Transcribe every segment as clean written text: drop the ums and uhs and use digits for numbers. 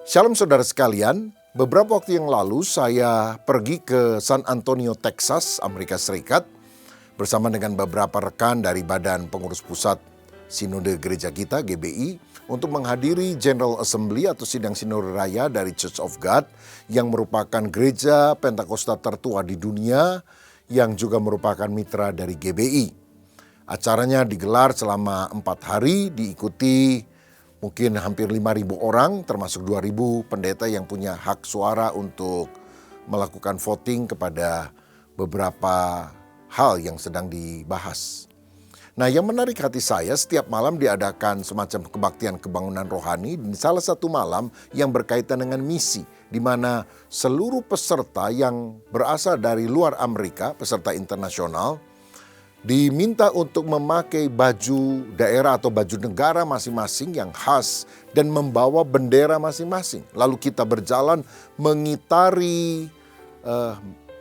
Shalom saudara sekalian, beberapa waktu yang lalu saya pergi ke San Antonio, Texas, Amerika Serikat bersama dengan beberapa rekan dari Badan Pengurus Pusat Sinode Gereja kita, GBI, untuk menghadiri General Assembly atau Sidang Sinode Raya dari Church of God yang merupakan gereja Pentakosta tertua di dunia yang juga merupakan mitra dari GBI. Acaranya digelar selama 4 hari, diikuti mungkin hampir 5.000 orang, termasuk 2.000 pendeta yang punya hak suara untuk melakukan voting kepada beberapa hal yang sedang dibahas. Nah, yang menarik hati saya, setiap malam diadakan semacam kebaktian kebangunan rohani, dan salah satu malam yang berkaitan dengan misi, di mana seluruh peserta yang berasal dari luar Amerika, peserta internasional, diminta untuk memakai baju daerah atau baju negara masing-masing yang khas dan membawa bendera masing-masing. Lalu kita berjalan mengitari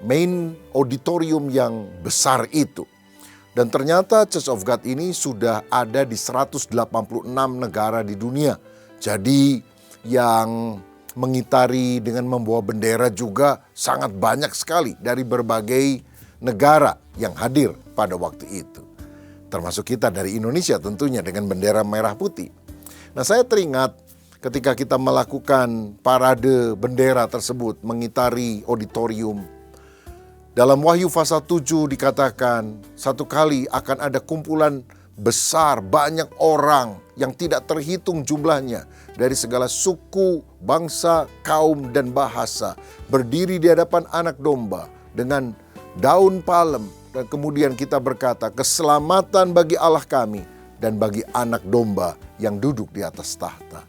main auditorium yang besar itu. Dan ternyata Church of God ini sudah ada di 186 negara di dunia. Jadi yang mengitari dengan membawa bendera juga sangat banyak sekali dari berbagai negara yang hadir pada waktu itu. Termasuk kita dari Indonesia tentunya dengan bendera merah putih. Nah, saya teringat ketika kita melakukan parade bendera tersebut mengitari auditorium. Dalam Wahyu pasal 7 dikatakan satu kali akan ada kumpulan besar, banyak orang yang tidak terhitung jumlahnya dari segala suku, bangsa, kaum, dan bahasa berdiri di hadapan Anak Domba dengan daun palem, dan kemudian kita berkata, keselamatan bagi Allah kami dan bagi Anak Domba yang duduk di atas tahta.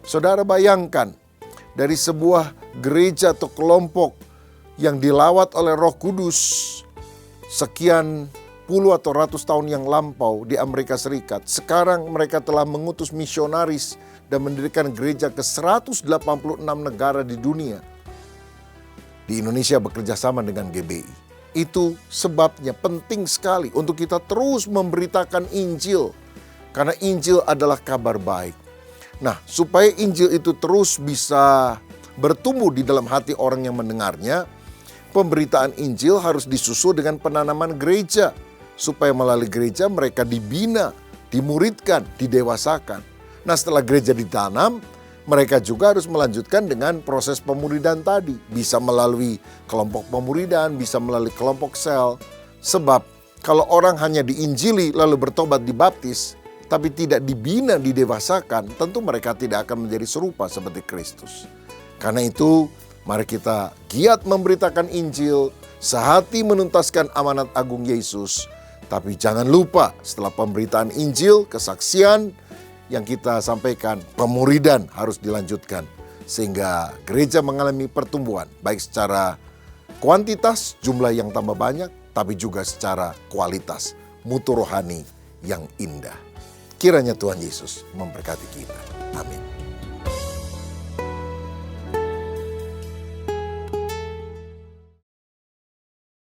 Saudara bayangkan, dari sebuah gereja atau kelompok yang dilawat oleh Roh Kudus sekian puluh atau ratus tahun yang lampau di Amerika Serikat, sekarang mereka telah mengutus misionaris dan mendirikan gereja ke 186 negara di dunia. Di Indonesia bekerja sama dengan GBI. Itu sebabnya penting sekali untuk kita terus memberitakan Injil. Karena Injil adalah kabar baik. Nah, supaya Injil itu terus bisa bertumbuh di dalam hati orang yang mendengarnya, pemberitaan Injil harus disusul dengan penanaman gereja. Supaya melalui gereja mereka dibina, dimuridkan, didewasakan. Nah, setelah gereja ditanam, mereka juga harus melanjutkan dengan proses pemuridan tadi. Bisa melalui kelompok pemuridan, bisa melalui kelompok sel. Sebab kalau orang hanya diinjili lalu bertobat dibaptis, tapi tidak dibina, didewasakan, tentu mereka tidak akan menjadi serupa seperti Kristus. Karena itu, mari kita giat memberitakan Injil, sehati menuntaskan amanat agung Yesus. Tapi jangan lupa setelah pemberitaan Injil, kesaksian yang kita sampaikan, pemuridan harus dilanjutkan. Sehingga gereja mengalami pertumbuhan, baik secara kuantitas, jumlah yang tambah banyak, tapi juga secara kualitas, mutu rohani yang indah. Kiranya Tuhan Yesus memberkati kita. Amin.